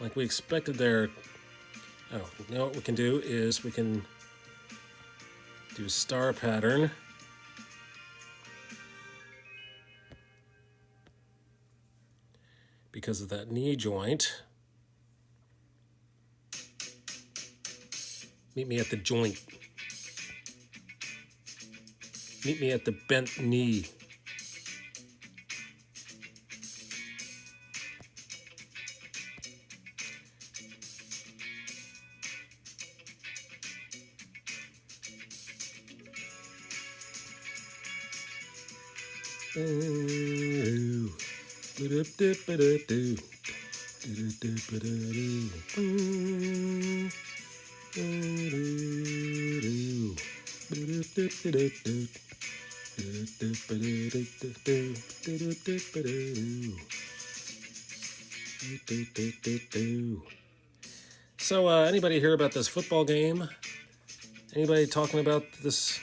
like we expected there. Oh, you know what we can do is we can do star pattern. Because of that knee joint. Meet me at the joint. Meet me at the bent knee. So, anybody hear about this football game? Anybody talking about this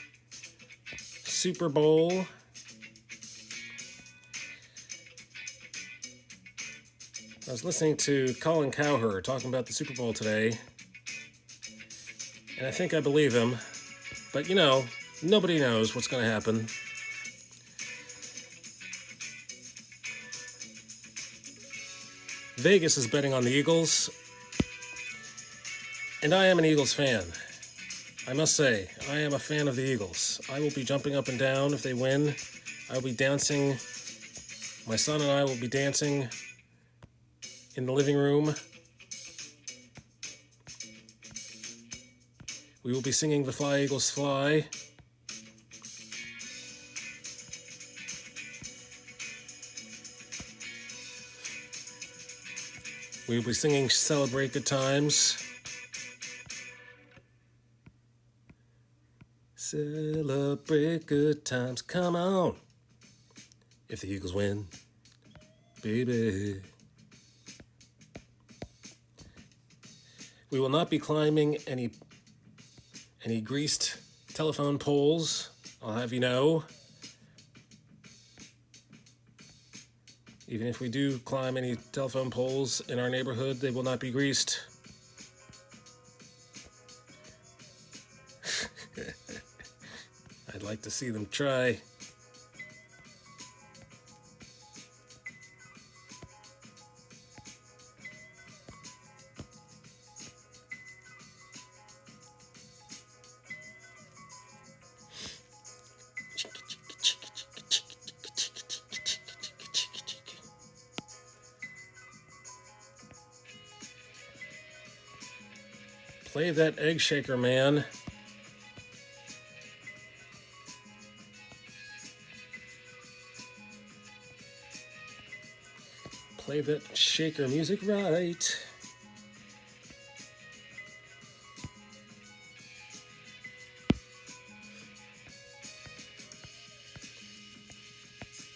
Super Bowl? I was listening to Colin Cowherd talking about the Super Bowl today, and I think I believe him. But, you know, nobody knows what's going to happen. Vegas is betting on the Eagles, and I am an Eagles fan. I must say, I am a fan of the Eagles. I will be jumping up and down if they win. I will be dancing. My son and I will be dancing in the living room. We will be singing the Fly Eagles Fly. We will be singing Celebrate Good Times. Celebrate good times, come on. If the Eagles win, baby. We will not be climbing any greased telephone poles, I'll have you know. Even if we do climb any telephone poles in our neighborhood, they will not be greased. I'd like to see them try. Play that egg shaker, man. Play that shaker music right.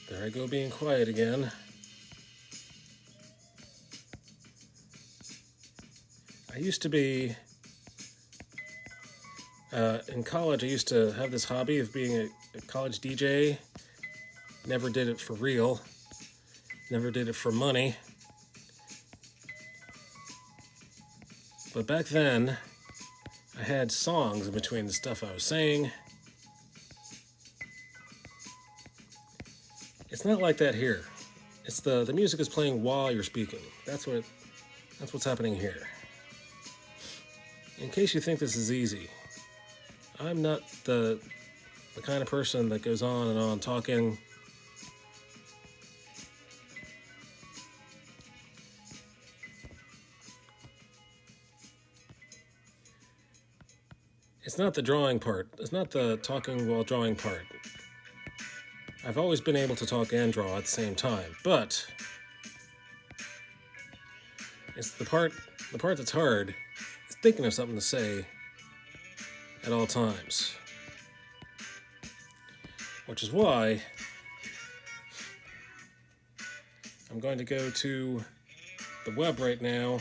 There I go being quiet again. I used to be, in college, I used to have this hobby of being a college DJ. Never did it for real. Never did it for money. But back then, I had songs in between the stuff I was saying. It's not like that here. It's the music is playing while you're speaking. That's what's happening here. In case you think this is easy, I'm not the kind of person that goes on and on talking. It's not the drawing part. It's not the talking while drawing part. I've always been able to talk and draw at the same time, but it's the part that's hard is thinking of something to say at all times. Which is why I'm going to go to the web right now.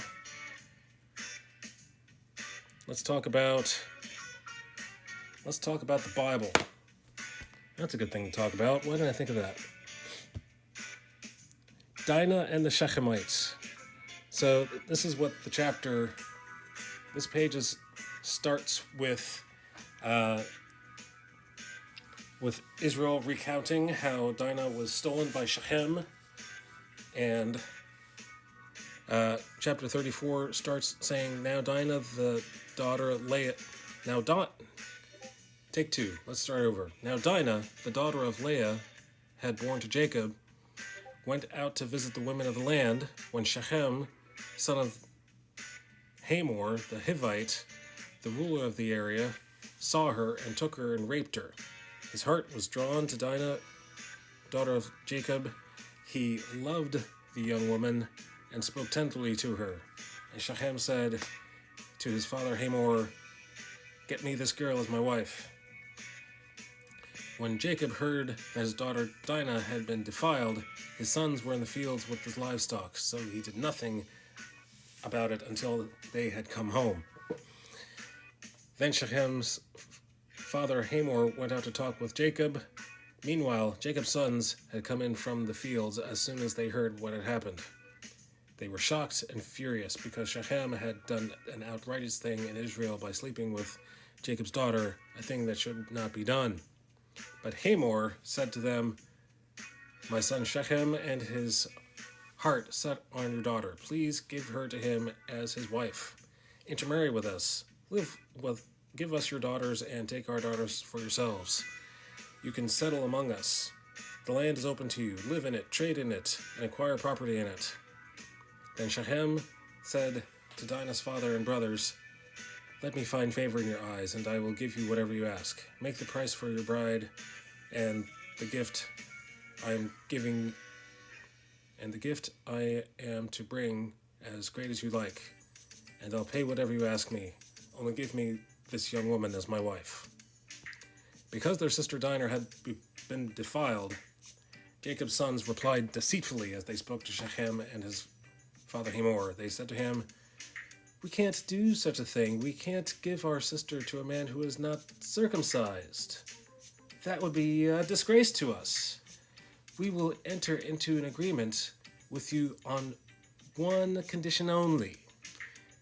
Let's talk about the Bible. That's a good thing to talk about. Why didn't I think of that? Dinah and the Shechemites. So this is what the chapter. This page starts with Israel recounting how Dinah was stolen by Shechem, and chapter 34 starts saying, now Dinah, the daughter of Leah, take two, let's start over. Now Dinah, the daughter of Leah, had born to Jacob, went out to visit the women of the land, when Shechem, son of Hamor, the Hivite, the ruler of the area, saw her and took her and raped her. His heart was drawn to Dinah, daughter of Jacob. He loved the young woman and spoke tenderly to her. And Shechem said to his father Hamor, get me this girl as my wife. When Jacob heard that his daughter Dinah had been defiled, his sons were in the fields with his livestock, so he did nothing about it until they had come home. Then Shechem's father Hamor went out to talk with Jacob. Meanwhile, Jacob's sons had come in from the fields as soon as they heard what had happened. They were shocked and furious because Shechem had done an outrageous thing in Israel by sleeping with Jacob's daughter, a thing that should not be done. But Hamor said to them, my son Shechem and his heart set on your daughter. Please give her to him as his wife. Intermarry with us. Give us your daughters and take our daughters for yourselves. You can settle among us. The land is open to you. Live in it, trade in it, and acquire property in it. Then Shechem said to Dinah's father and brothers, let me find favor in your eyes, and I will give you whatever you ask. Make the price for your bride and the gift I am giving, and the gift I am to bring as great as you like, and I'll pay whatever you ask me. Only give me this young woman as my wife. Because their sister Dinah had been defiled, Jacob's sons replied deceitfully as they spoke to Shechem and his father Hamor. They said to him, we can't do such a thing. We can't give our sister to a man who is not circumcised. That would be a disgrace to us. We will enter into an agreement with you on one condition only,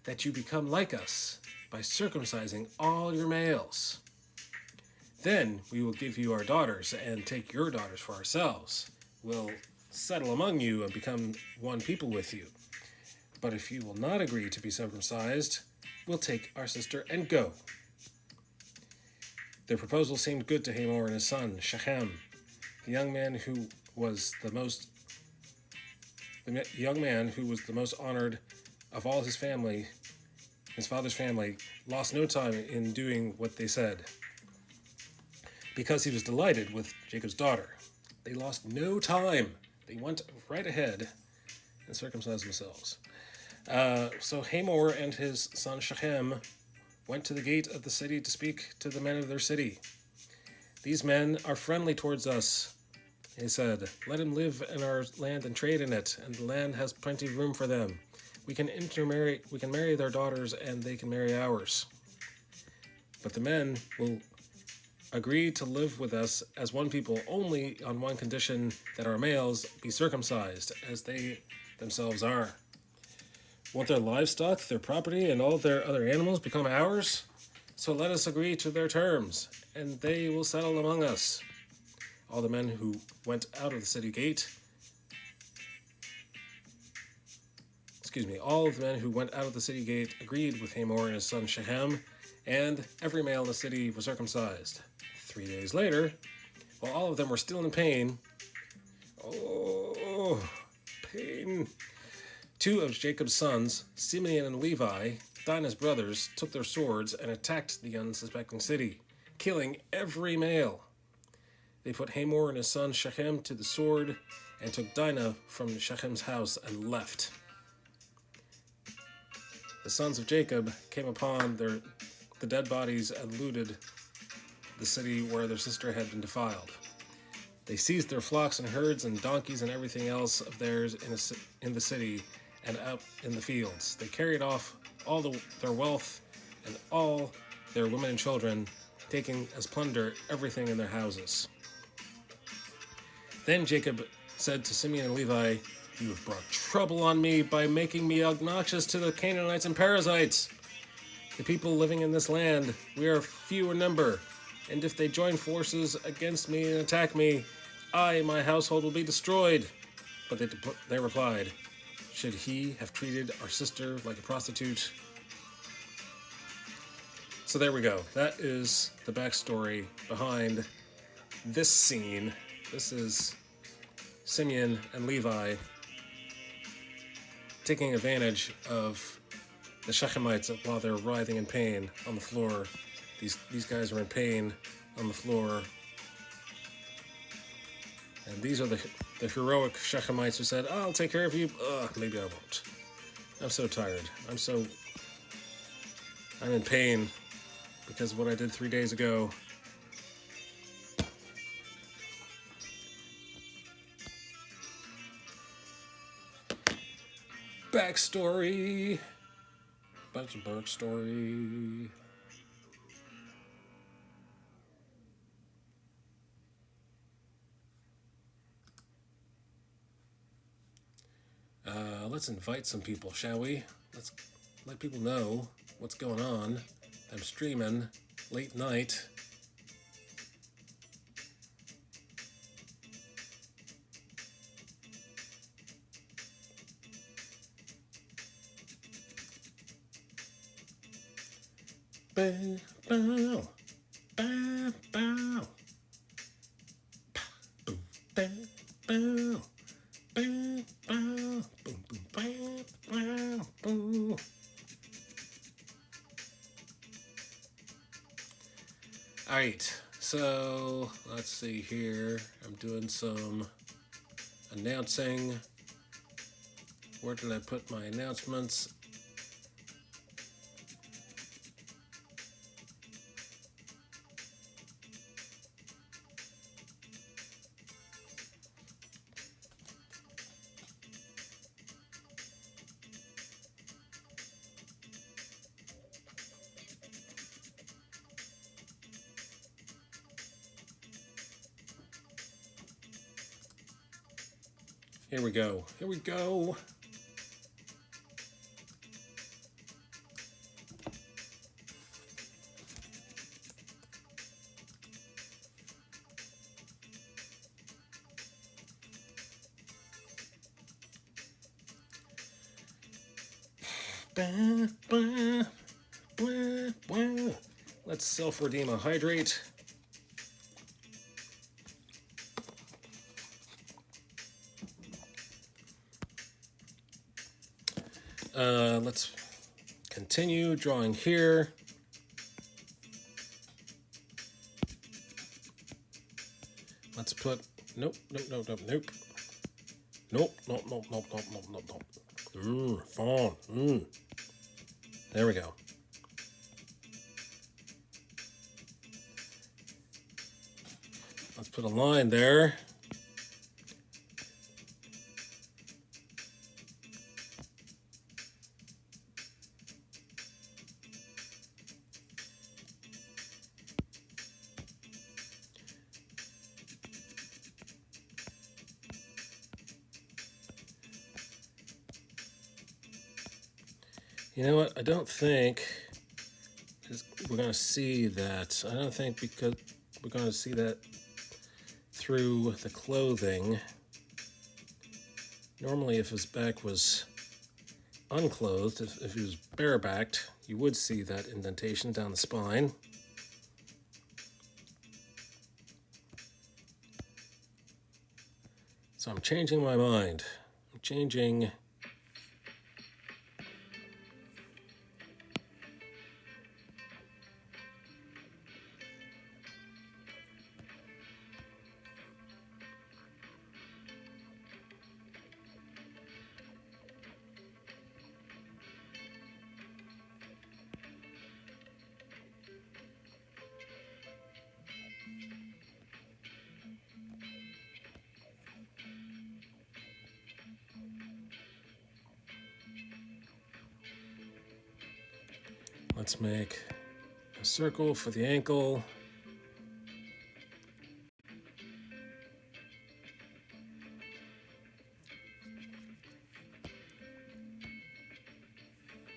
that you become like us by circumcising all your males. Then we will give you our daughters and take your daughters for ourselves. We'll settle among you and become one people with you. But if you will not agree to be circumcised, we'll take our sister and go. Their proposal seemed good to Hamor and his son, Shechem, the young man who was the most honored of all his family. His father's family lost no time in doing what they said, because he was delighted with Jacob's daughter. They lost no time. They went right ahead and circumcised themselves. So Hamor and his son Shechem went to the gate of the city to speak to the men of their city. These men are friendly towards us, he said. Let him live in our land and trade in it, and the land has plenty of room for them. We can marry their daughters, and they can marry ours. But the men will agree to live with us as one people only on one condition, that our males be circumcised, as they themselves are. Won't their livestock, their property, and all their other animals become ours? So let us agree to their terms, and they will settle among us. All the men who went out of the city gate agreed with Hamor and his son Shechem, and every male in the city was circumcised. 3 days later, while all of them were still in pain, pain, 2 of Jacob's sons, Simeon and Levi, Dinah's brothers, took their swords and attacked the unsuspecting city, killing every male. They put Hamor and his son Shechem to the sword and took Dinah from Shechem's house and left. The sons of Jacob came upon the dead bodies and looted the city where their sister had been defiled. They seized their flocks and herds and donkeys and everything else of theirs in the city and out in the fields. They carried off all their wealth and all their women and children, taking as plunder everything in their houses. Then Jacob said to Simeon and Levi, You have brought trouble on me by making me obnoxious to the Canaanites and Perizzites. The people living in this land, we are few in number, and if they join forces against me and attack me, I and my household will be destroyed. But they replied, should he have treated our sister like a prostitute? So there we go. That is the backstory behind this scene. This is Simeon and Levi taking advantage of the Shechemites while they're writhing in pain on the floor. These guys are in pain on the floor. And these are the heroic Shechemites who said, I'll take care of you. Maybe I won't. I'm so tired. I'm in pain because of what I did 3 days ago. Backstory. Bunch of backstory. Let's invite some people, shall we? Let's let people know what's going on. I'm streaming late night. Bow, bow, bow, bow. Boom, bow, bow. Bow, bow, boom, boom, bow, bow, boom. All right, so let's see here. I'm doing some announcing. Where did I put my announcements? Here we go. Here we go. Bah, bah, blah, blah. Let's self-redeem a hydrate. Let's continue drawing here. Let's put, nope. Phone. There we go. Let's put a line there. You know what? I don't think we're going to see that. I don't think because we're going to see that through the clothing. Normally, if his back was unclothed, if he was barebacked, you would see that indentation down the spine. So I'm changing my mind. I'm changing... Let's make a circle for the ankle.